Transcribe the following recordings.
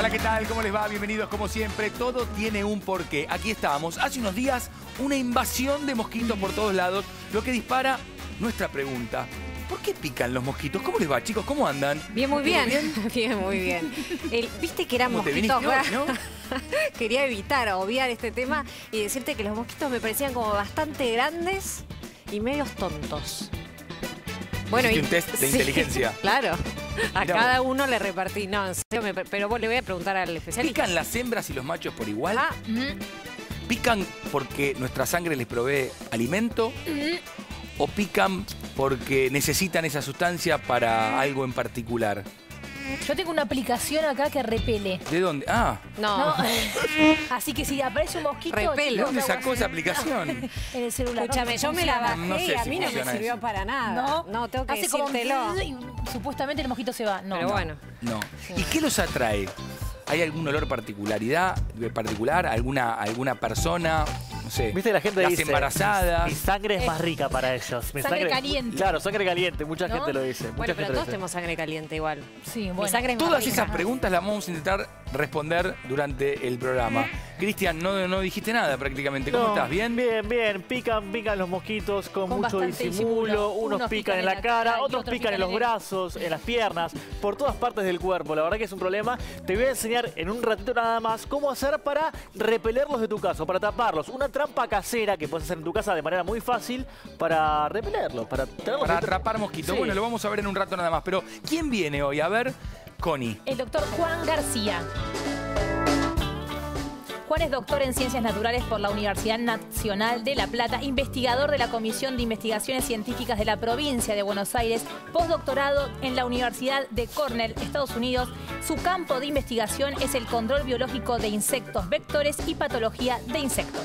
Hola, ¿qué tal? ¿Cómo les va? Bienvenidos como siempre. Todo tiene un porqué. Aquí estábamos. Hace unos días, una invasión de mosquitos por todos lados, lo que dispara nuestra pregunta. ¿Por qué pican los mosquitos? ¿Cómo les va, chicos? ¿Cómo andan? Bien, muy bien. Bien, muy bien. ¿Viste que eran mosquitos? Hoy, ¿no? Quería evitar, obviar este tema y decirte que los mosquitos me parecían como bastante grandes y medios tontos. Bueno, un test de inteligencia. Claro. A Mirá cada uno le repartí. No, en serio, pero vos le voy a preguntar al especialista. ¿Pican las hembras y los machos por igual? Ah, ¿Pican porque nuestra sangre les provee alimento? ¿O pican porque necesitan esa sustancia para algo en particular? Yo tengo una aplicación acá que repele. ¿De dónde? Ah, no. Así que si aparece un mosquito... Repele. ¿de dónde sacó esa aplicación? En el celular. Escúchame, yo me la bajé No sé y a si mí no me funciona sirvió eso. para nada. No, tengo que Hace como decírtelo. y supuestamente el mosquito se va. No. Pero bueno. No. ¿Y qué los atrae? ¿Hay algún olor particular? ¿Alguna persona? No sé. ¿Viste? La gente las dice, embarazadas. mi sangre es más rica para ellos. Mi Sangre caliente. Claro, sangre caliente. Mucha ¿No? gente lo dice. Bueno, mucha pero gente lo todos dice. tenemos sangre caliente igual. Sí, Mi bueno. sangre es más Todas rica. esas preguntas las vamos a intentar responder durante el programa. Cristian, no dijiste nada prácticamente. ¿Cómo No, estás? ¿Bien? Bien. Pican los mosquitos con mucho bastante disimulo. Unos pican en la cara, y otros pican en los brazos, en las piernas, por todas partes del cuerpo. La verdad que es un problema. Te voy a enseñar en un ratito nada más cómo hacer para repelerlos de tu casa, para taparlos. Una trampa casera que puedes hacer en tu casa de manera muy fácil para repelerlos, para tenerlos Para dentro. atrapar mosquitos. Sí. Bueno, lo vamos a ver en un rato nada más. Pero, ¿quién viene hoy? A ver, Connie. El doctor Juan García. Juan es doctor en Ciencias Naturales por la Universidad Nacional de La Plata, investigador de la Comisión de Investigaciones Científicas de la Provincia de Buenos Aires, postdoctorado en la Universidad de Cornell, Estados Unidos. Su campo de investigación es el control biológico de insectos, vectores y patología de insectos.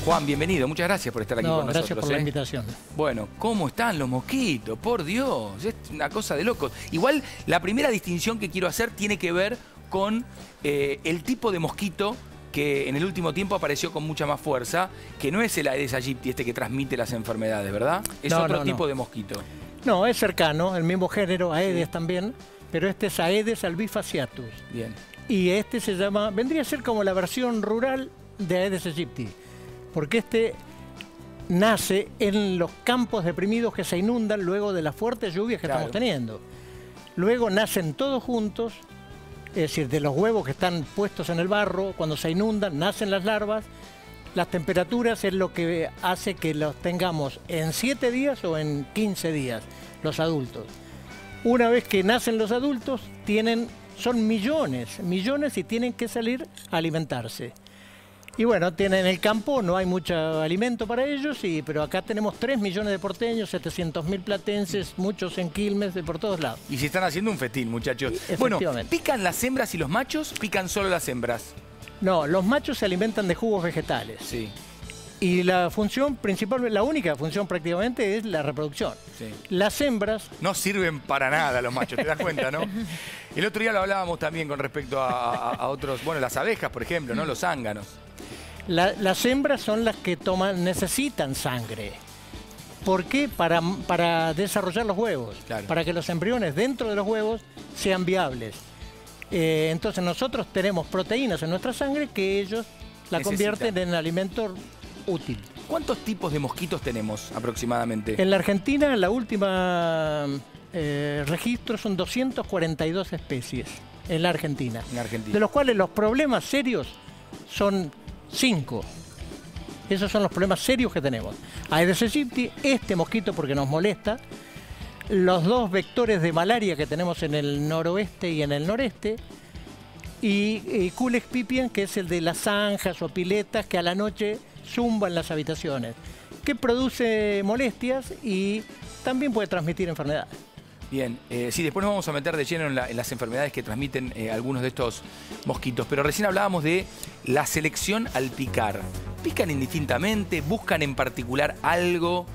Juan, bienvenido. Muchas gracias por estar aquí con nosotros. Gracias por la invitación. Bueno, ¿cómo están los mosquitos? Por Dios, es una cosa de locos. Igual, la primera distinción que quiero hacer tiene que ver con el tipo de mosquito que en el último tiempo apareció con mucha más fuerza, que no es el Aedes aegypti, este que transmite las enfermedades, ¿verdad? Es otro tipo de mosquito. No, es cercano, el mismo género, Aedes también, pero este es Aedes albifasciatus. Bien. Y este se llama, vendría a ser como la versión rural de Aedes aegypti, porque este nace en los campos deprimidos que se inundan luego de las fuertes lluvias que estamos teniendo. Luego nacen todos juntos, es decir, de los huevos que están puestos en el barro, cuando se inundan, nacen las larvas. Las temperaturas es lo que hace que los tengamos en 7 días o en 15 días, los adultos. Una vez que nacen los adultos, son millones y tienen que salir a alimentarse. Y bueno, en el campo no hay mucho alimento para ellos, pero acá tenemos 3 millones de porteños, 700.000 platenses, muchos en Quilmes, de por todos lados. Y si están haciendo un fetil, muchachos. Bueno, ¿pican las hembras y los machos? ¿Pican solo las hembras? No, los machos se alimentan de jugos vegetales. Sí. Y la función principal, la única función prácticamente es la reproducción. Sí. Las hembras... No sirven para nada los machos, te das cuenta, ¿no? El otro día lo hablábamos también con respecto a otros, bueno, las abejas, por ejemplo, ¿no? Los zánganos. Las hembras son las que necesitan sangre. ¿Por qué? Para desarrollar los huevos, para que los embriones dentro de los huevos sean viables. Entonces nosotros tenemos proteínas en nuestra sangre que ellos la convierten en alimento útil. ¿Cuántos tipos de mosquitos tenemos aproximadamente? En la Argentina, la última registro son 242 especies en la Argentina. De los cuales los problemas serios son 5. Esos son los problemas serios que tenemos. Aedes aegypti, este mosquito porque nos molesta, los 2 vectores de malaria que tenemos en el noroeste y en el noreste, y Culex pipiens, que es el de las zanjas o piletas que a la noche zumban las habitaciones, que produce molestias y también puede transmitir enfermedades. Bien, sí, después nos vamos a meter de lleno en las enfermedades que transmiten algunos de estos mosquitos, pero recién hablábamos de la selección al picar. ¿Pican indistintamente? ¿Buscan en particular algo,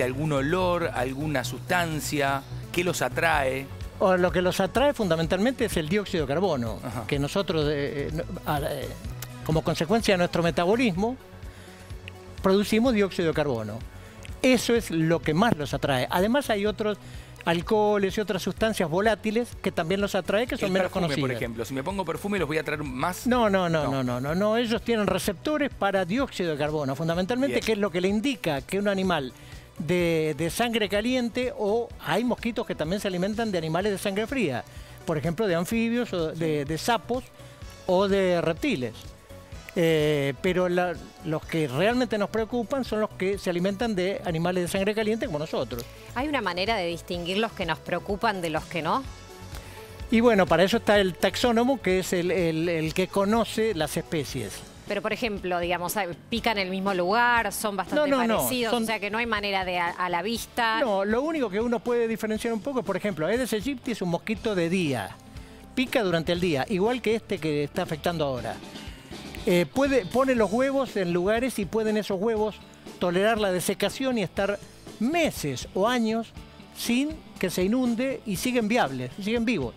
algún olor, alguna sustancia? ¿Qué los atrae? Lo que los atrae fundamentalmente es el dióxido de carbono, que nosotros, como consecuencia de nuestro metabolismo, producimos dióxido de carbono. Eso es lo que más los atrae. Además hay otros alcoholes y otras sustancias volátiles que también los atrae, que son menos perfume, conocidas. por ejemplo, si me pongo perfume los voy a traer más. No, ellos tienen receptores para dióxido de carbono, fundamentalmente, Bien. que es lo que le indica que un animal de sangre caliente, o hay mosquitos que también se alimentan de animales de sangre fría, por ejemplo de anfibios, o de sapos o de reptiles. Pero los que realmente nos preocupan son los que se alimentan de animales de sangre caliente como nosotros. ¿Hay una manera de distinguir los que nos preocupan de los que no? Y bueno, para eso está el taxónomo, que es el que conoce las especies. Pero, por ejemplo, digamos, pican en el mismo lugar, son bastante parecidos, o sea que no hay manera de a la vista. No, lo único que uno puede diferenciar un poco es, por ejemplo, Aedes aegypti es un mosquito de día. Pica durante el día, igual que este que está afectando ahora. Pone los huevos en lugares y pueden esos huevos tolerar la desecación y estar meses o años sin que se inunde y siguen viables, siguen vivos.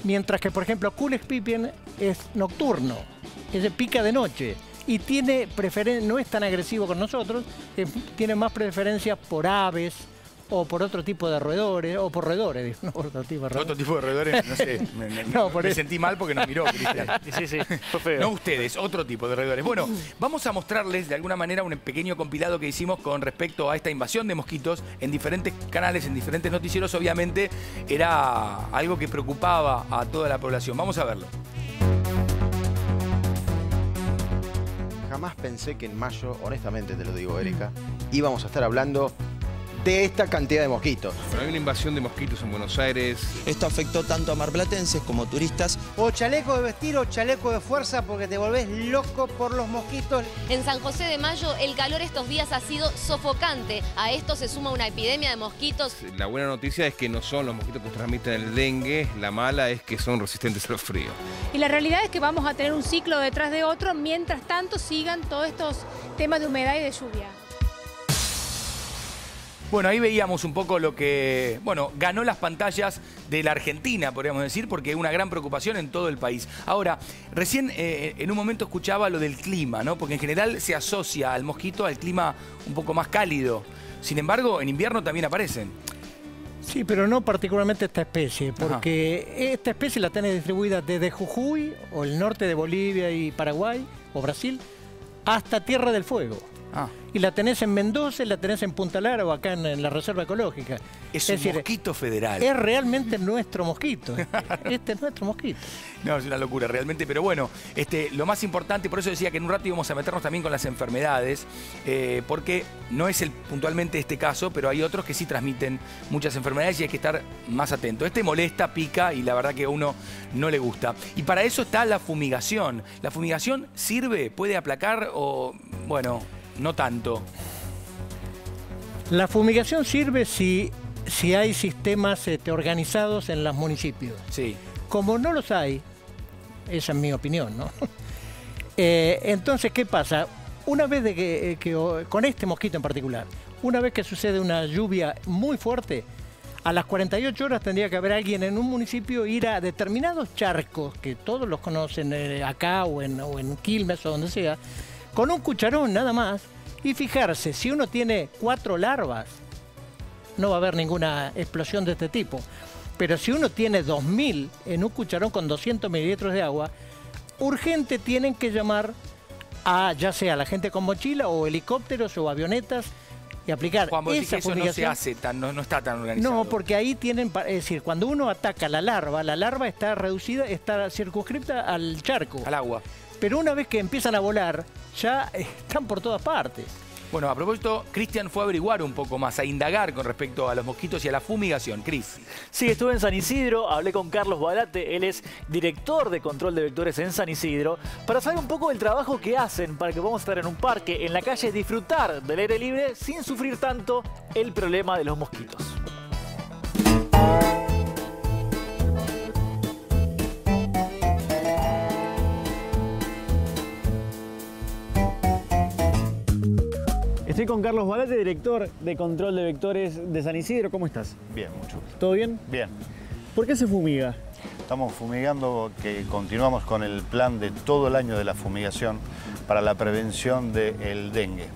Mientras que, por ejemplo, Culex pipiens es nocturno, ese pica de noche y tiene no es tan agresivo con nosotros, tiene más preferencia por aves o por otro tipo de roedores, o por roedores, no por otro tipo de roedores. Otro tipo de roedores, no sé, me sentí mal porque nos miró, Cristian. Sí, fue feo. No ustedes, otro tipo de roedores. Bueno, vamos a mostrarles de alguna manera un pequeño compilado que hicimos con respecto a esta invasión de mosquitos en diferentes canales, en diferentes noticieros. Obviamente era algo que preocupaba a toda la población. Vamos a verlo. Jamás pensé que en mayo, honestamente te lo digo, Erika, íbamos a estar hablando de esta cantidad de mosquitos. Pero hay una invasión de mosquitos en Buenos Aires. Esto afectó tanto a marplatenses como turistas. O chaleco de vestir o chaleco de fuerza porque te volvés loco por los mosquitos. En San José de Mayo el calor estos días ha sido sofocante. A esto se suma una epidemia de mosquitos. La buena noticia es que no son los mosquitos que transmiten el dengue, la mala es que son resistentes al frío. Y la realidad es que vamos a tener un ciclo detrás de otro, mientras tanto sigan todos estos temas de humedad y de lluvia. Bueno, ahí veíamos un poco lo que, bueno, ganó las pantallas de la Argentina, podríamos decir, porque hay una gran preocupación en todo el país. Ahora, recién en un momento escuchaba lo del clima, ¿no? Porque en general se asocia al mosquito al clima un poco más cálido. Sin embargo, en invierno también aparecen. Sí, pero no particularmente esta especie, porque esta especie la tenés distribuida desde Jujuy, o el norte de Bolivia y Paraguay, o Brasil, hasta Tierra del Fuego. Y la tenés en Mendoza y la tenés en Punta Lara o acá en la Reserva Ecológica. Es un decir, mosquito federal. Es realmente nuestro mosquito. Este es nuestro mosquito. No, es una locura realmente, pero bueno, lo más importante, por eso decía que en un rato íbamos a meternos también con las enfermedades, porque no es puntualmente este caso, pero hay otros que sí transmiten muchas enfermedades y hay que estar más atento. Este molesta, pica y la verdad que a uno no le gusta. Y para eso está la fumigación. ¿La fumigación sirve? ¿Puede aplacar o, bueno, no tanto? La fumigación sirve si hay sistemas organizados en los municipios. Sí. Como no los hay, esa es mi opinión, ¿no? Entonces, ¿qué pasa? Una vez con este mosquito en particular, una vez que sucede una lluvia muy fuerte, a las 48 horas tendría que haber alguien en un municipio ir a determinados charcos, que todos los conocen acá o en Quilmes o donde sea, con un cucharón nada más, y fijarse, si uno tiene 4 larvas, no va a haber ninguna explosión de este tipo. Pero si uno tiene 2000 en un cucharón con 200 mililitros de agua, urgente tienen que llamar a ya sea la gente con mochila o helicópteros o avionetas y aplicar Juan, vos esa eso no se hace, no está tan organizado. No, porque ahí tienen, es decir, cuando uno ataca la larva está reducida, está circunscripta al charco. Al agua. Pero una vez que empiezan a volar, ya están por todas partes. Bueno, a propósito, Cristian fue a averiguar un poco más, a indagar con respecto a los mosquitos y a la fumigación. Cris. Sí, estuve en San Isidro, hablé con Carlos Balate, él es director de control de vectores en San Isidro, para saber un poco del trabajo que hacen para que podamos estar en un parque, en la calle, disfrutar del aire libre sin sufrir tanto el problema de los mosquitos. Estoy con Carlos Balate, director de control de vectores de San Isidro. ¿Cómo estás? Bien, mucho gusto. ¿Todo bien? Bien. ¿Por qué se fumiga? Estamos fumigando, que continuamos con el plan de todo el año de la fumigación para la prevención del dengue.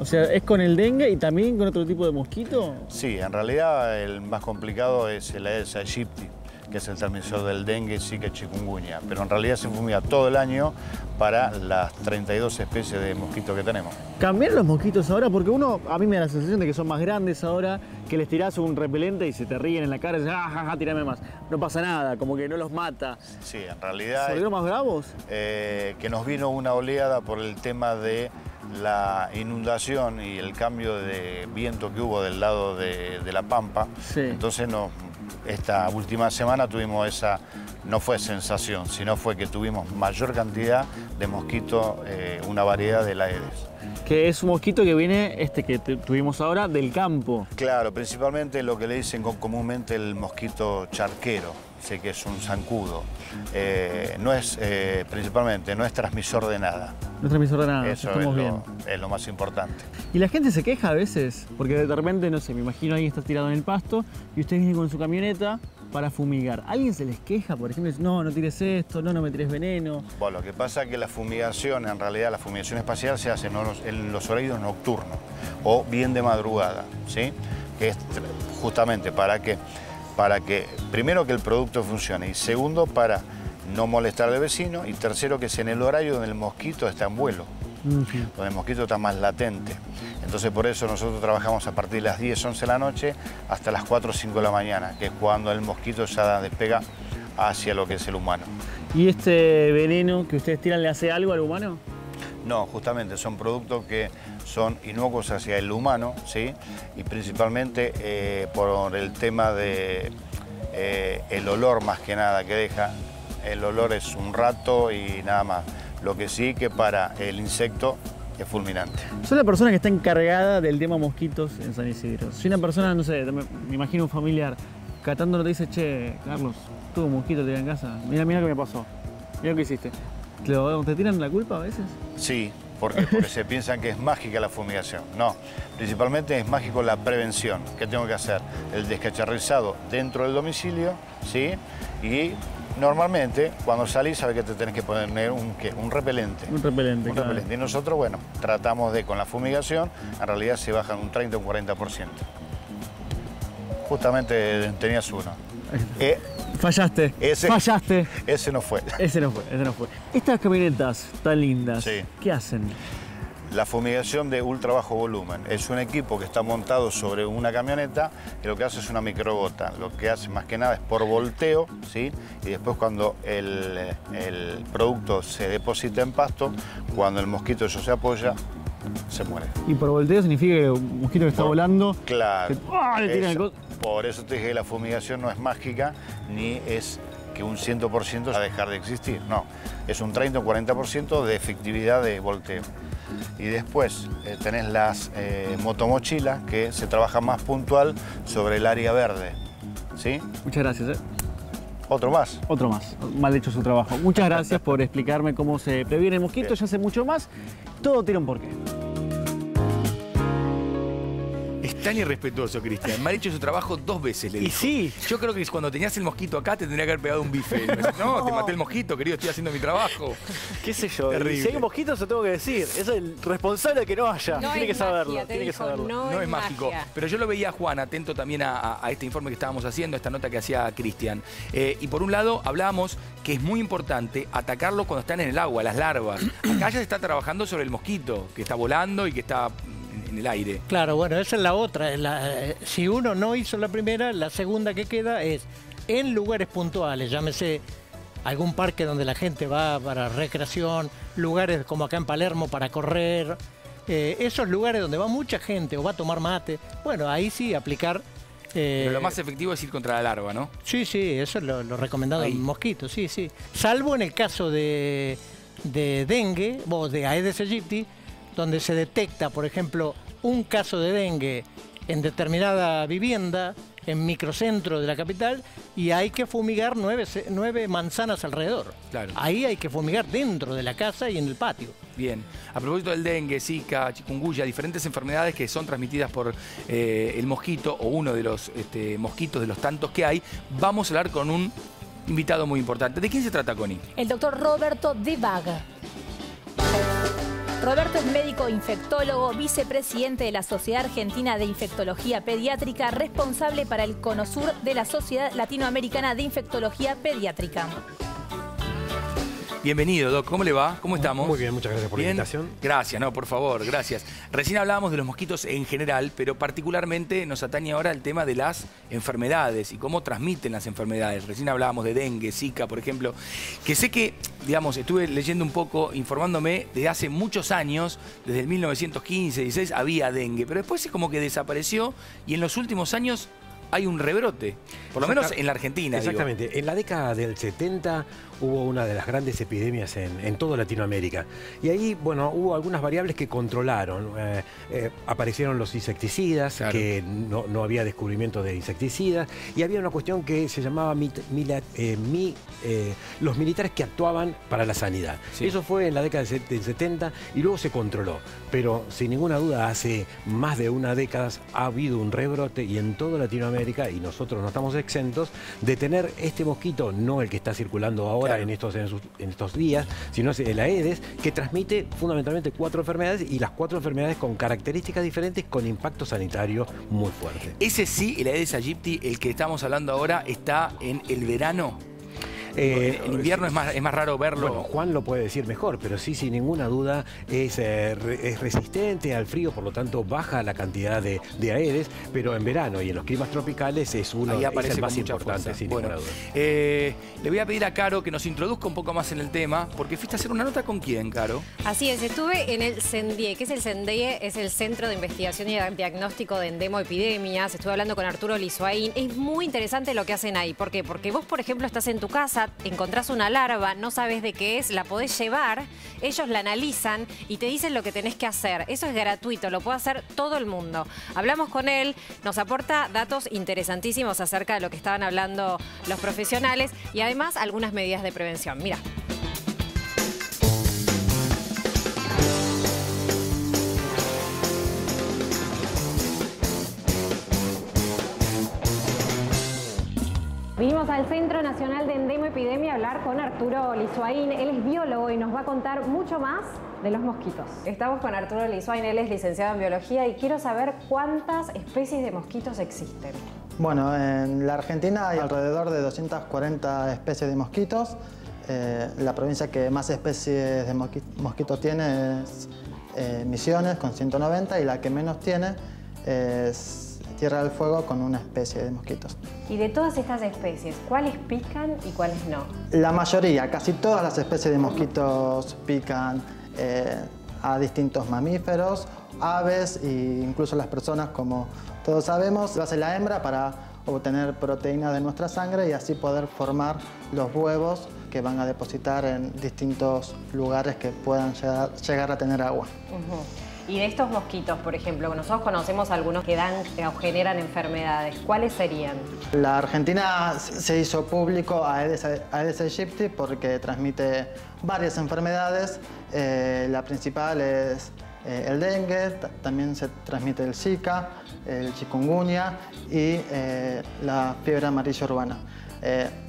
O sea, ¿es con el dengue y también con otro tipo de mosquito? Sí, en realidad el más complicado es el Aedes aegypti, que es el transmisor del dengue, zika y chikungunya. Pero en realidad se fumiga todo el año para las 32 especies de mosquitos que tenemos. ¿Cambiaron los mosquitos ahora? Porque a mí me da la sensación de que son más grandes ahora, que les tirás un repelente y se te ríen en la cara y dicen, ja, tirame más. No pasa nada, como que no los mata. Sí, en realidad... ¿Se volvieron más bravos? Que nos vino una oleada por el tema de la inundación y el cambio de viento que hubo del lado de La Pampa. Sí. Entonces esta última semana tuvimos esa, no fue sensación, sino fue que tuvimos mayor cantidad de mosquitos, una variedad de la Aedes. Que es un mosquito que viene, que tuvimos ahora, del campo. Claro, principalmente lo que le dicen comúnmente el mosquito charquero, sé que es un zancudo. No es, principalmente, no es transmisor de nada. No es transmisor de nada, eso es lo más importante. Y la gente se queja a veces, porque de repente, no sé, me imagino alguien está tirado en el pasto y usted viene con su camioneta para fumigar. ¿Alguien se les queja, por ejemplo, dice, no tires esto, no me tires veneno? Bueno, lo que pasa es que la fumigación, en realidad la fumigación espacial se hace en los horarios nocturnos o bien de madrugada, ¿sí? Que es justamente para que, primero, que el producto funcione y segundo, para no molestar al vecino y tercero, que es en el horario donde el mosquito está en vuelo, donde el mosquito está más latente. Entonces por eso nosotros trabajamos a partir de las 10, 11 de la noche hasta las 4 o 5 de la mañana, que es cuando el mosquito ya despega hacia lo que es el humano. ¿Y este veneno que ustedes tiran le hace algo al humano? No, justamente son productos que son inocuos hacia el humano, ¿sí? Y principalmente por el tema de el olor más que nada que deja. El olor es un rato y nada más. Lo que sí que para el insecto es fulminante. Soy la persona que está encargada del tema mosquitos en San Isidro. Si una persona, no sé, me imagino un familiar, catándolo te dice, che, Carlos, tuve un mosquito en casa, mira qué me pasó, mira lo que hiciste. ¿Te tiran la culpa a veces? Sí, porque se piensan que es mágica la fumigación. No, principalmente es mágico la prevención. ¿Qué tengo que hacer? El descacharrizado dentro del domicilio, ¿sí? Y normalmente, cuando salís, sabes que te tenés que poner un repelente. Un repelente, claro. Y nosotros, bueno, tratamos de, con la fumigación, en realidad se bajan un 30 o un 40%. Justamente tenías uno. Fallaste. Fallaste. Ese no fue. Ese no fue. Estas camionetas tan lindas, sí. ¿Qué hacen? La fumigación de ultra bajo volumen. Es un equipo que está montado sobre una camioneta y lo que hace es una microgota. Lo que hace más que nada es por volteo, ¿sí? Y después cuando el producto se deposita en pasto, cuando el mosquito eso se apoya, se muere. ¿Y por volteo significa que un mosquito que está volando? Claro. Le tiran el por eso te dije que la fumigación no es mágica, ni es que un 100% va a dejar de existir. No, es un 30 o 40% de efectividad de volteo. Y después tenés las motomochilas, que se trabaja más puntual sobre el área verde. ¿Sí? Muchas gracias. Otro más. Otro más. Mal hecho su trabajo. Muchas gracias por explicarme cómo se previene el mosquito. Ya sé mucho más. Todo tiene un porqué. Es tan irrespetuoso, Cristian. Me ha hecho su trabajo 2 veces, le dijo. Y sí. Yo creo que cuando tenías el mosquito acá te tendría que haber pegado un bife. No, te maté el mosquito, querido, estoy haciendo mi trabajo. ¿Qué sé yo? Terrible. Si hay mosquitos, se tengo que decir. Es el responsable de que no haya. No tiene que saberlo. Magia, tiene que saberlo. No es mágico. Pero yo lo veía a Juan, atento también a este informe que estábamos haciendo, a esta nota que hacía Cristian. Y por un lado, hablábamos que es muy importante atacarlo cuando están en el agua, las larvas. Acá ya se está trabajando sobre el mosquito, que está volando y que está en el aire. Claro, bueno, esa es la otra. Si uno no hizo la primera, la segunda que queda es en lugares puntuales, llámese algún parque donde la gente va para recreación, lugares como acá en Palermo para correr, esos lugares donde va mucha gente o va a tomar mate, bueno, ahí sí aplicar. Pero lo más efectivo es ir contra la larva, ¿no? Sí, eso es lo recomendado en mosquitos, sí. Salvo en el caso de dengue o de Aedes aegypti, donde se detecta, por ejemplo, un caso de dengue en determinada vivienda, en microcentro de la capital, y hay que fumigar 9 manzanas alrededor. Claro. Ahí hay que fumigar dentro de la casa y en el patio. Bien. A propósito del dengue, zika, chikungunya, diferentes enfermedades que son transmitidas por el mosquito o uno de los mosquitos de los tantos que hay, vamos a hablar con un invitado muy importante. ¿De quién se trata, Connie? El doctor Roberto De Vaga. Roberto es médico infectólogo, vicepresidente de la Sociedad Argentina de Infectología Pediátrica, responsable para el CONOSUR de la Sociedad Latinoamericana de Infectología Pediátrica. Bienvenido, Doc. ¿Cómo le va? ¿Cómo estamos? Muy bien, muchas gracias por la invitación. Gracias, no, por favor, gracias. Recién hablábamos de los mosquitos en general, pero particularmente nos atañe ahora el tema de las enfermedades y cómo transmiten las enfermedades. Recién hablábamos de dengue, zika, por ejemplo, que sé que, digamos, estuve leyendo un poco, informándome, desde hace muchos años, desde el 1915, 16, había dengue, pero después como que desapareció y en los últimos años hay un rebrote, por lo menos en la Argentina. Exactamente. Digo. En la década del 70 hubo una de las grandes epidemias en toda Latinoamérica. Y ahí, bueno, hubo algunas variables que controlaron. Aparecieron los insecticidas, claro, que no había descubrimiento de insecticidas. Y había una cuestión que se llamaba los militares que actuaban para la sanidad. Sí. Eso fue en la década del 70 y luego se controló. Pero sin ninguna duda, hace más de una década ha habido un rebrote y en toda Latinoamérica, y nosotros no estamos exentos, de tener este mosquito, no el que está circulando ahora, claro, en estos días, sino el Aedes, que transmite fundamentalmente 4 enfermedades y las 4 enfermedades con características diferentes, con impacto sanitario muy fuerte. Ese sí, el Aedes aegypti, el que estamos hablando ahora, está en el verano. En invierno es más raro verlo. Bueno, Juan lo puede decir mejor, pero sí, sin ninguna duda, es resistente al frío, por lo tanto baja la cantidad de Aedes, pero en verano y en los climas tropicales es el más importante, sin ninguna duda. Le voy a pedir a Caro que nos introduzca un poco más en el tema, porque fuiste a hacer una nota con quién, Caro. Así es, estuve en el CENDIE. ¿Qué es el CENDIE? Es el Centro de Investigación y Diagnóstico de Endemoepidemias. Estuve hablando con Arturo Lizoaín. Es muy interesante lo que hacen ahí. ¿Por qué? Porque vos, por ejemplo, estás en tu casa, encontrás una larva, no sabes de qué es, la podés llevar, ellos la analizan y te dicen lo que tenés que hacer. Eso es gratuito, lo puede hacer todo el mundo. Hablamos con él, nos aporta datos interesantísimos acerca de lo que estaban hablando los profesionales y además algunas medidas de prevención. Mira. Vinimos al Centro Nacional de Endemoepidemia a hablar con Arturo Lizoaín. Él es biólogo y nos va a contar mucho más de los mosquitos. Estamos con Arturo Lizoaín, él es licenciado en biología y quiero saber cuántas especies de mosquitos existen. Bueno, en la Argentina hay alrededor de 240 especies de mosquitos. La provincia que más especies de mosquitos tiene es Misiones, con 190, y la que menos tiene es Tierra del Fuego, con una especie de mosquitos. Y de todas estas especies, ¿cuáles pican y cuáles no? La mayoría, casi todas las especies de mosquitos pican a distintos mamíferos, aves e incluso las personas, como todos sabemos. Lo hace la hembra para obtener proteínas de nuestra sangre y así poder formar los huevos que van a depositar en distintos lugares que puedan llegar a tener agua. Y de estos mosquitos, por ejemplo, nosotros conocemos algunos que dan o generan enfermedades. ¿Cuáles serían? La Argentina se hizo público a Aedes aegypti porque transmite varias enfermedades. La principal es el dengue, también se transmite el zika, el chikungunya y la fiebre amarilla urbana.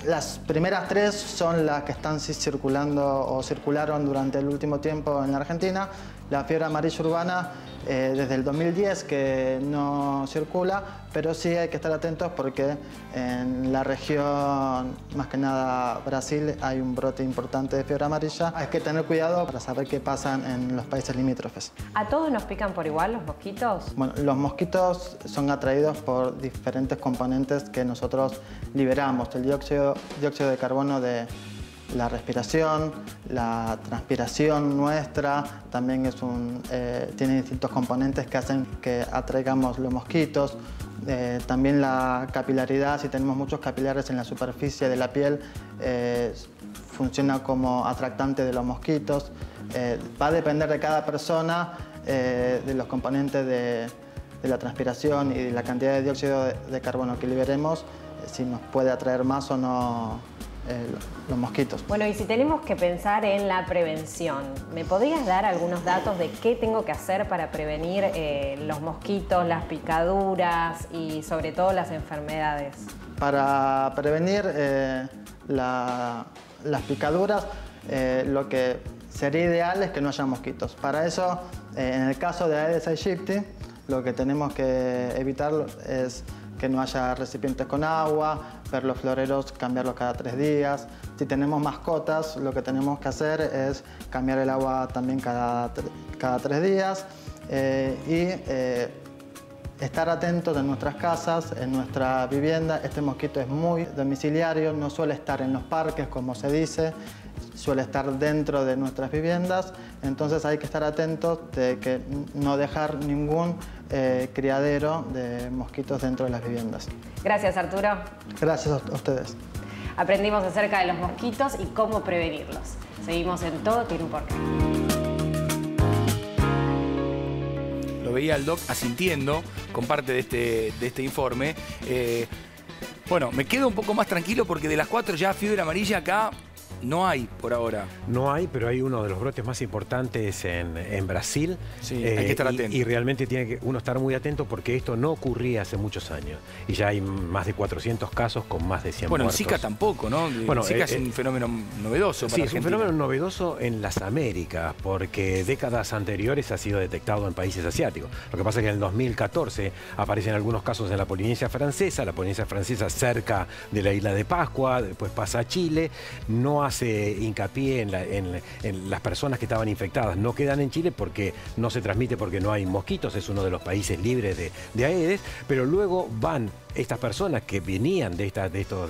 Las primeras 3 son las que están circulando o circularon durante el último tiempo en la Argentina. La fiebre amarilla urbana desde el 2010 que no circula, pero sí hay que estar atentos porque en la región, más que nada Brasil, hay un brote importante de fiebre amarilla. Hay que tener cuidado para saber qué pasa en los países limítrofes. ¿A todos nos pican por igual los mosquitos? Bueno, los mosquitos son atraídos por diferentes componentes que nosotros liberamos. El dióxido de carbono de la respiración, la transpiración nuestra, también tiene distintos componentes que hacen que atraigamos los mosquitos. También la capilaridad, si tenemos muchos capilares en la superficie de la piel, funciona como atractante de los mosquitos. Va a depender de cada persona, de los componentes de la transpiración y de la cantidad de dióxido de carbono que liberemos, si nos puede atraer más o no los mosquitos. Bueno, y si tenemos que pensar en la prevención, ¿me podrías dar algunos datos de qué tengo que hacer para prevenir los mosquitos, las picaduras y sobre todo las enfermedades? Para prevenir las picaduras, lo que sería ideal es que no haya mosquitos. Para eso, en el caso de Aedes aegypti, lo que tenemos que evitar es que no haya recipientes con agua, ver los floreros, cambiarlos cada 3 días. Si tenemos mascotas, lo que tenemos que hacer es cambiar el agua también cada 3 días estar atentos en nuestras casas, en nuestra vivienda. Este mosquito es muy domiciliario, no suele estar en los parques, como se dice, suele estar dentro de nuestras viviendas, entonces hay que estar atentos de que no dejar ningún criadero de mosquitos dentro de las viviendas. Gracias, Arturo. Gracias a ustedes. Aprendimos acerca de los mosquitos y cómo prevenirlos. Seguimos en Todo Tiene un Porqué. Lo veía el doc asintiendo con parte de este informe. Bueno, me quedo un poco más tranquilo porque de las 4 ya fiebre amarilla acá no hay por ahora. No hay, pero hay uno de los brotes más importantes en Brasil. Sí, hay que estar atento. Y realmente tiene que uno estar muy atento porque esto no ocurría hace muchos años. Y ya hay más de 400 casos con más de 100 muertos. Bueno, muertos. en Zika tampoco, ¿no? Bueno, Zika es un fenómeno novedoso para Sí, es Argentina. un fenómeno novedoso en las Américas, porque décadas anteriores ha sido detectado en países asiáticos. Lo que pasa es que en el 2014 aparecen algunos casos en la Polinesia Francesa cerca de la isla de Pascua, después pasa a Chile, no hace hincapié en las personas que estaban infectadas, no quedan en Chile porque no se transmite porque no hay mosquitos, es uno de los países libres de Aedes, pero luego van estas personas que venían de estos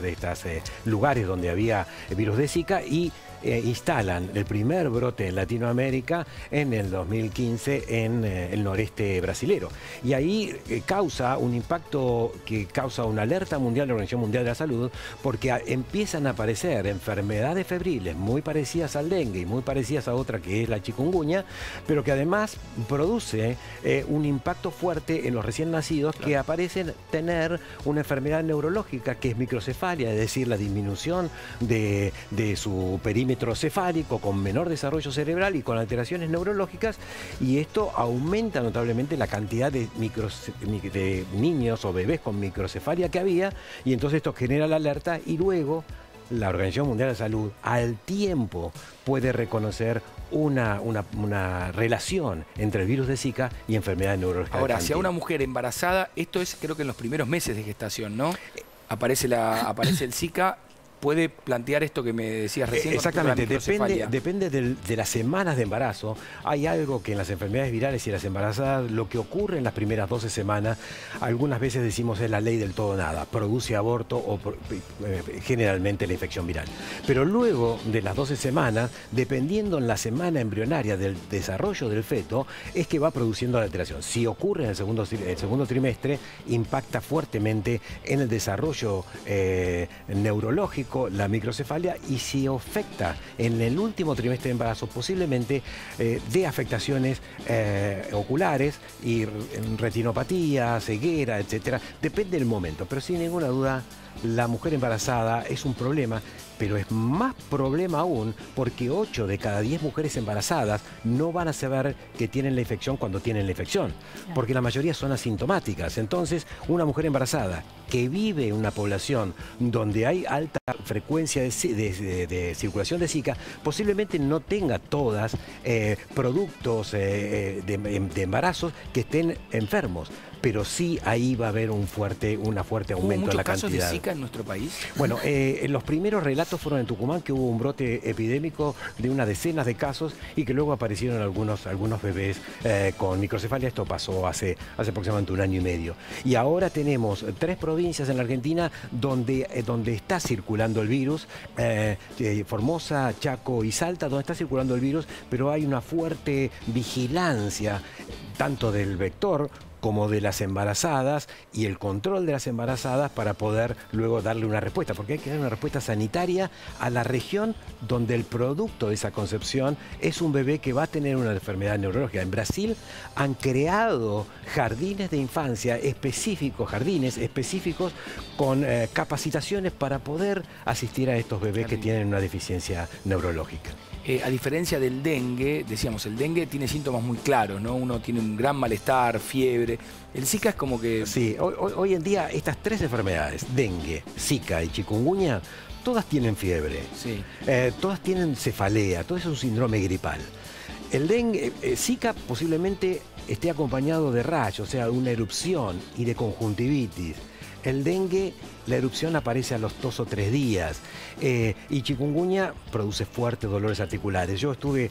lugares donde había virus de Zika y instalan el primer brote en Latinoamérica en el 2015 en el noreste brasilero. Y ahí causa un impacto que causa una alerta mundial de la Organización Mundial de la Salud, porque empiezan a aparecer enfermedades febriles muy parecidas al dengue y muy parecidas a otra que es la chikungunya, pero que además produce un impacto fuerte en los recién nacidos que aparecen tener una enfermedad neurológica que es microcefalia, es decir, la disminución de su perímetro cefálico con menor desarrollo cerebral y con alteraciones neurológicas, y esto aumenta notablemente la cantidad de niños o bebés con microcefalia que había, y entonces esto genera la alerta y luego la Organización Mundial de la Salud al tiempo puede reconocer una relación entre el virus de Zika y enfermedades neurológicas. Ahora, si a una mujer embarazada, esto es creo que en los primeros meses de gestación, ¿no? Aparece el Zika. ¿Puede plantear esto que me decías recién? Exactamente, depende de las semanas de embarazo. Hay algo que en las enfermedades virales y las embarazadas, lo que ocurre en las primeras 12 semanas, algunas veces decimos es la ley del todo nada, produce aborto o generalmente la infección viral. Pero luego de las 12 semanas, dependiendo en la semana embrionaria del desarrollo del feto, es que va produciendo la alteración. Si ocurre en el segundo trimestre, impacta fuertemente en el desarrollo neurológico, la microcefalia, y si afecta en el último trimestre de embarazo, posiblemente de afectaciones oculares y retinopatía, ceguera, etcétera. Depende del momento, pero sin ninguna duda la mujer embarazada es un problema, pero es más problema aún porque 8 de cada 10 mujeres embarazadas no van a saber que tienen la infección cuando tienen la infección, porque la mayoría son asintomáticas. Entonces, una mujer embarazada que vive en una población donde hay alta frecuencia de circulación de Zika, posiblemente no tenga todas productos de embarazos que estén enfermos, pero sí ahí va a haber un fuerte aumento en la cantidad. ¿Hubo muchos casos de Zika en nuestro país? Bueno, los primeros relatos fueron en Tucumán, que hubo un brote epidémico de unas decenas de casos y que luego aparecieron algunos bebés con microcefalia. Esto pasó hace aproximadamente 1 año y medio. Y ahora tenemos 3 provincias en la Argentina donde está circulando el virus, Formosa, Chaco y Salta, donde está circulando el virus, pero hay una fuerte vigilancia tanto del vector como de las embarazadas y el control de las embarazadas para poder luego darle una respuesta, porque hay que dar una respuesta sanitaria a la región donde el producto de esa concepción es un bebé que va a tener una enfermedad neurológica. En Brasil han creado jardines de infancia específicos, con capacitaciones para poder asistir a estos bebés que tienen una deficiencia neurológica. A diferencia del dengue, decíamos, el dengue tiene síntomas muy claros, ¿no? Uno tiene un gran malestar, fiebre, fiebre. El Zika es como que... Sí, hoy en día estas 3 enfermedades, dengue, Zika y chikungunya, todas tienen fiebre, sí. Todas tienen cefalea, todo eso es un síndrome gripal. El dengue, Zika posiblemente esté acompañado de rash, o sea, de una erupción y de conjuntivitis. El dengue, la erupción aparece a los 2 o 3 días y chikungunya produce fuertes dolores articulares. Yo estuve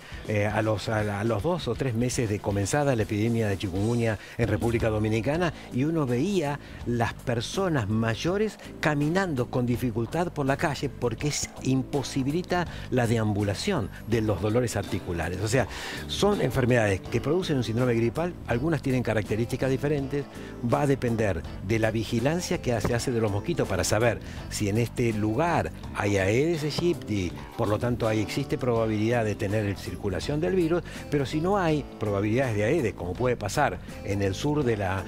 a los 2 o 3 meses de comenzada la epidemia de chikungunya en República Dominicana y uno veía las personas mayores caminando con dificultad por la calle porque imposibilita la deambulación de los dolores articulares. O sea, son enfermedades que producen un síndrome gripal, algunas tienen características diferentes, va a depender de la vigilancia que se hace de los mosquitos para saber si en este lugar hay Aedes aegypti, por lo tanto ahí existe probabilidad de tener circulación del virus, pero si no hay probabilidades de Aedes, como puede pasar en el sur de la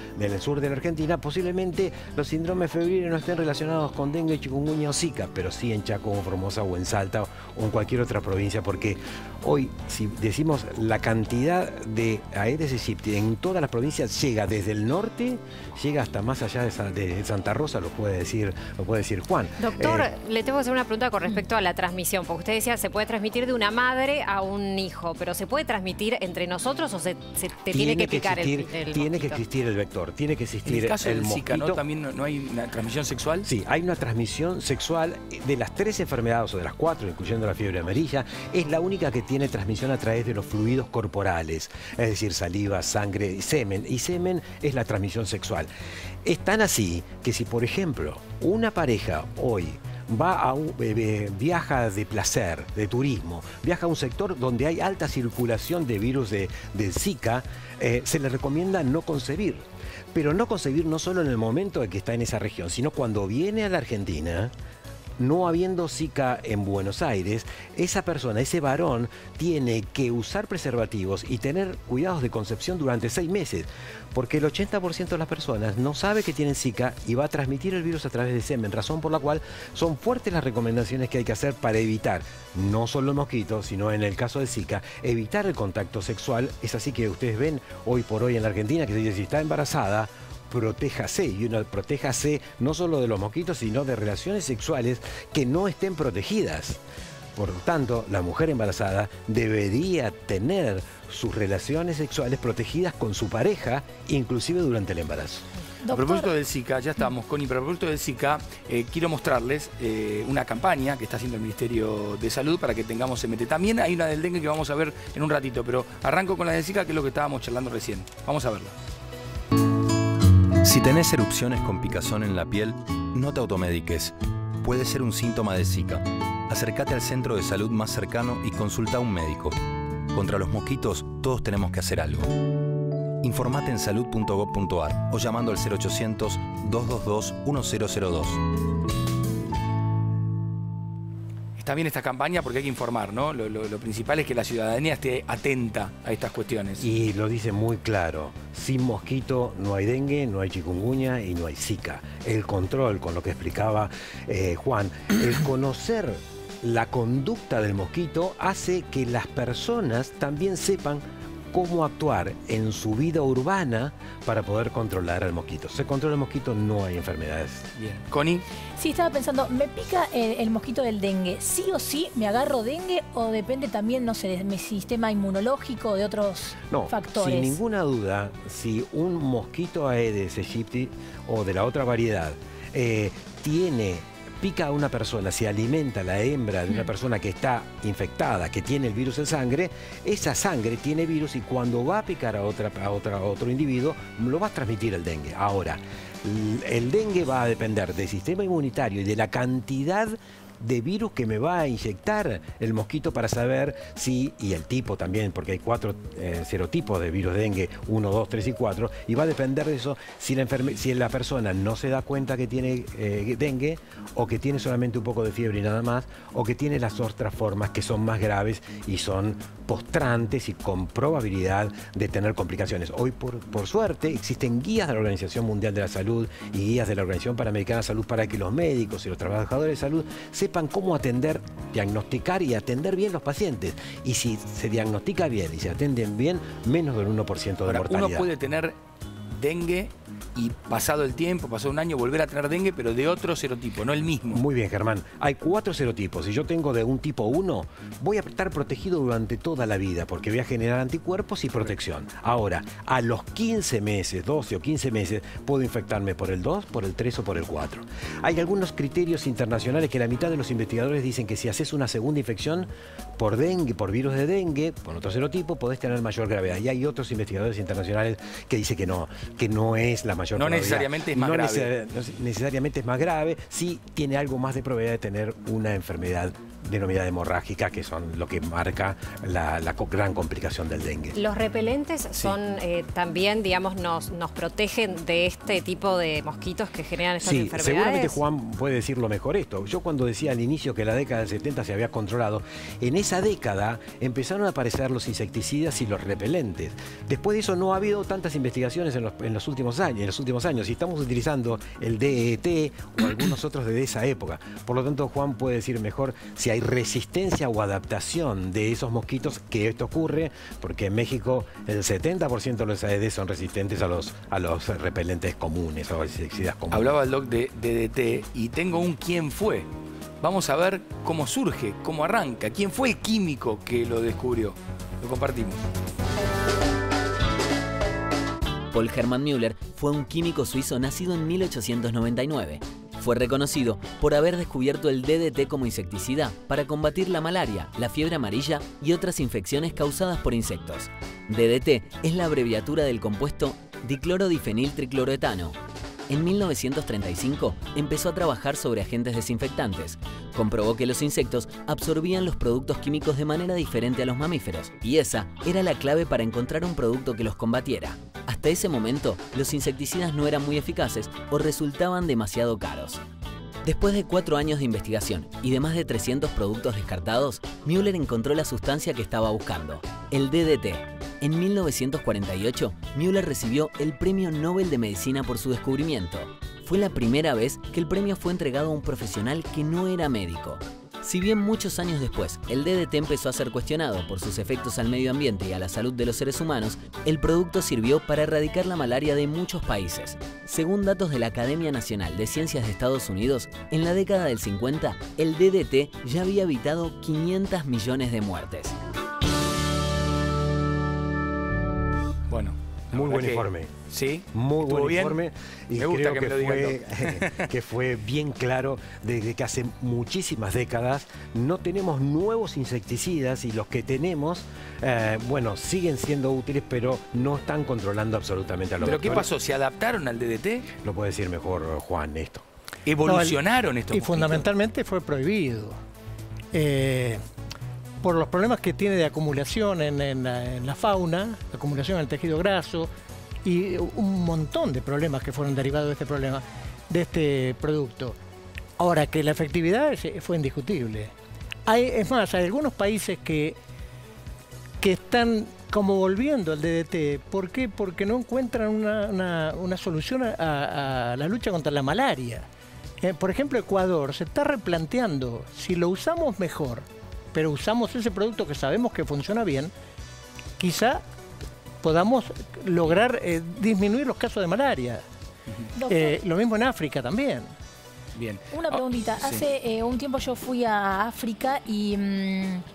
Argentina, posiblemente los síndromes febriles no estén relacionados con dengue, chikungunya o Zika, pero sí en Chaco, en Formosa o en Salta o en cualquier otra provincia, porque hoy, si decimos la cantidad de Aedes aegypti en todas las provincias, llega desde el norte, llega hasta más allá de Santa Rosa, lo puede decir Juan. Doctor, le tengo que hacer una pregunta con respecto a la transmisión, porque usted decía se puede transmitir de una madre a un hijo, pero ¿se puede transmitir entre nosotros o te tiene que picar el Tiene que existir el vector, tiene que existir en el caso del Zika, mosquito. ¿no? ¿También no hay una transmisión sexual? Sí, hay una transmisión sexual de las 3 enfermedades, o de las 4, incluyendo la fiebre amarilla, es la única que tiene transmisión a través de los fluidos corporales, es decir, saliva, sangre y semen. Y semen es la transmisión sexual. Es tan así que si, por ejemplo, una pareja hoy viaja de placer, de turismo, viaja a un sector donde hay alta circulación de virus de Zika, se le recomienda no concebir. Pero no concebir no solo en el momento de que está en esa región, sino cuando viene a la Argentina, no habiendo Zika en Buenos Aires, esa persona, ese varón, tiene que usar preservativos y tener cuidados de concepción durante 6 meses, porque el 80% de las personas no sabe que tienen Zika y va a transmitir el virus a través de semen, razón por la cual son fuertes las recomendaciones que hay que hacer para evitar, no solo el mosquito, sino en el caso de Zika, evitar el contacto sexual. Es así que ustedes ven hoy por hoy en la Argentina que se dice, si está embarazada, protéjase, y uno protéjase no solo de los mosquitos, sino de relaciones sexuales que no estén protegidas. Por lo tanto, la mujer embarazada debería tener sus relaciones sexuales protegidas con su pareja, inclusive durante el embarazo. A propósito del Zika, ya estamos, Connie, pero a propósito del Zika, quiero mostrarles una campaña que está haciendo el Ministerio de Salud para que tengamos MT. También hay una del dengue que vamos a ver en un ratito, pero arranco con la del Zika, que es lo que estábamos charlando recién. Vamos a verla. Si tenés erupciones con picazón en la piel, no te automediques. Puede ser un síntoma de Zika. Acércate al centro de salud más cercano y consulta a un médico. Contra los mosquitos, todos tenemos que hacer algo. Informate en salud.gov.ar o llamando al 0800-222-1002. Está bien esta campaña porque hay que informar, ¿no? Lo principal es que la ciudadanía esté atenta a estas cuestiones. Y lo dice muy claro, sin mosquito no hay dengue, no hay chikungunya y no hay Zika. El control, con lo que explicaba Juan, el conocer la conducta del mosquito hace que las personas también sepan cómo actuar en su vida urbana para poder controlar al mosquito. Se controla el mosquito, no hay enfermedades. Bien. Connie. Sí, estaba pensando, ¿me pica el mosquito del dengue? ¿Sí o sí me agarro dengue o depende también, no sé, de mi sistema inmunológico o de otros factores? Sin ninguna duda, si un mosquito Aedes aegypti o de la otra variedad pica a una persona, se alimenta la hembra de una persona que está infectada, que tiene el virus en sangre, esa sangre tiene virus y cuando va a picar a otro individuo, lo va a transmitir el dengue. Ahora, el dengue va a depender del sistema inmunitario y de la cantidad de virus que me va a inyectar el mosquito para saber si, y el tipo también, porque hay 4 serotipos de virus de dengue, 1, 2, 3 y 4, y va a depender de eso si la persona no se da cuenta que tiene dengue, o que tiene solamente un poco de fiebre y nada más, o que tiene las otras formas que son más graves y son postrantes y con probabilidad de tener complicaciones. Hoy, por suerte, existen guías de la Organización Mundial de la Salud y guías de la Organización Panamericana de Salud para que los médicos y los trabajadores de salud sepan cómo atender, diagnosticar y atender bien los pacientes. Y si se diagnostica bien y se atienden bien, menos del 1% de mortalidad. Uno puede tener dengue y pasado el tiempo, pasado un año, volver a tener dengue, pero de otro serotipo, no el mismo. Muy bien, Germán. Hay 4 serotipos. Si yo tengo de un tipo 1, voy a estar protegido durante toda la vida porque voy a generar anticuerpos y protección. Ahora, a los 15 meses, 12 o 15 meses, puedo infectarme por el 2, por el 3 o por el 4. Hay algunos criterios internacionales que la mitad de los investigadores dicen que si haces una segunda infección por dengue, por virus de dengue, por otro serotipo, podés tener mayor gravedad. Y hay otros investigadores internacionales que dicen que no es la mayor probabilidad. Necesariamente es más grave. No necesariamente es más grave, sí tiene algo más de probabilidad de tener una enfermedad denominada hemorrágica, que son lo que marca la gran complicación del dengue. Los repelentes son también, digamos, nos protegen de este tipo de mosquitos que generan estas enfermedades. Seguramente Juan puede decirlo mejor esto. Yo cuando decía al inicio que la década del 70 se había controlado, en esa década empezaron a aparecer los insecticidas y los repelentes. Después de eso no ha habido tantas investigaciones en los últimos años, y estamos utilizando el DET o algunos otros de esa época. Por lo tanto, Juan puede decir mejor si hay resistencia o adaptación de esos mosquitos, que esto ocurre porque en México el 70% de los Aedes son resistentes a los repelentes comunes o insecticidas comunes. Hablaba el doc de DDT y tengo un quién fue. Vamos a ver cómo surge, cómo arranca, quién fue el químico que lo descubrió. Lo compartimos. Paul Hermann Müller fue un químico suizo nacido en 1899. Fue reconocido por haber descubierto el DDT como insecticida para combatir la malaria, la fiebre amarilla y otras infecciones causadas por insectos. DDT es la abreviatura del compuesto diclorodifeniltricloroetano. En 1935 empezó a trabajar sobre agentes desinfectantes. Comprobó que los insectos absorbían los productos químicos de manera diferente a los mamíferos, y esa era la clave para encontrar un producto que los combatiera. Hasta ese momento, los insecticidas no eran muy eficaces o resultaban demasiado caros. Después de 4 años de investigación y de más de 300 productos descartados, Müller encontró la sustancia que estaba buscando, el DDT. En 1948, Müller recibió el Premio Nobel de Medicina por su descubrimiento. Fue la primera vez que el premio fue entregado a un profesional que no era médico. Si bien muchos años después el DDT empezó a ser cuestionado por sus efectos al medio ambiente y a la salud de los seres humanos, el producto sirvió para erradicar la malaria de muchos países. Según datos de la Academia Nacional de Ciencias de Estados Unidos, en la década del 50, el DDT ya había evitado 500 millones de muertes. Bueno, muy buen informe. Sí, muy buen bien? informe. Y me gusta creo que me lo digan. que fue bien claro desde que hace muchísimas décadas no tenemos nuevos insecticidas, y los que tenemos, bueno, siguen siendo útiles, pero no están controlando absolutamente a los ¿Pero qué pasó? ¿Se adaptaron al DDT? Lo puede decir mejor Juan esto. ¿Evolucionaron estos mosquitos? Fundamentalmente fue prohibido. Por los problemas que tiene de acumulación en la fauna, acumulación en el tejido graso, y un montón de problemas que fueron derivados de este problema, de este producto. Ahora, que la efectividad fue indiscutible. Es más, hay algunos países que están como volviendo al DDT. ¿Por qué? Porque no encuentran una solución a la lucha contra la malaria. Por ejemplo, Ecuador se está replanteando si lo usamos mejor, pero usamos ese producto que sabemos que funciona bien, quizá podamos lograr disminuir los casos de malaria. Lo mismo en África también. Bien. Una preguntita. Sí. Hace un tiempo yo fui a África y...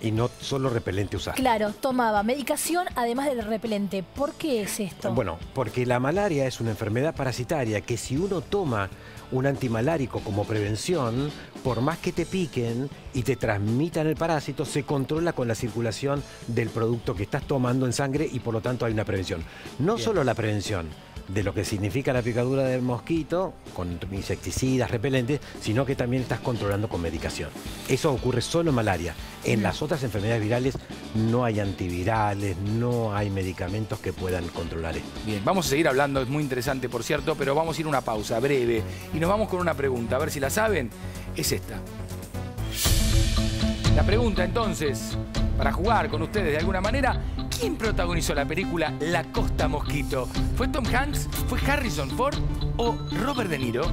Y no solo repelente usar. Claro, tomaba medicación además del repelente. ¿Por qué es esto? Bueno, porque la malaria es una enfermedad parasitaria que si uno toma un antimalárico como prevención, por más que te piquen y te transmitan el parásito, se controla con la circulación del producto que estás tomando en sangre y por lo tanto hay una prevención. No solo la prevención de lo que significa la picadura del mosquito, con insecticidas, repelentes, sino que también estás controlando con medicación. Eso ocurre solo en malaria. En las otras enfermedades virales no hay antivirales, no hay medicamentos que puedan controlar esto. Bien, vamos a seguir hablando, es muy interesante por cierto, pero vamos a ir a una pausa breve y nos vamos con una pregunta, a ver si la saben, es esta. La pregunta entonces, para jugar con ustedes de alguna manera, ¿quién protagonizó la película La Costa Mosquito? ¿Fue Tom Hanks? ¿Fue Harrison Ford? ¿O Robert De Niro?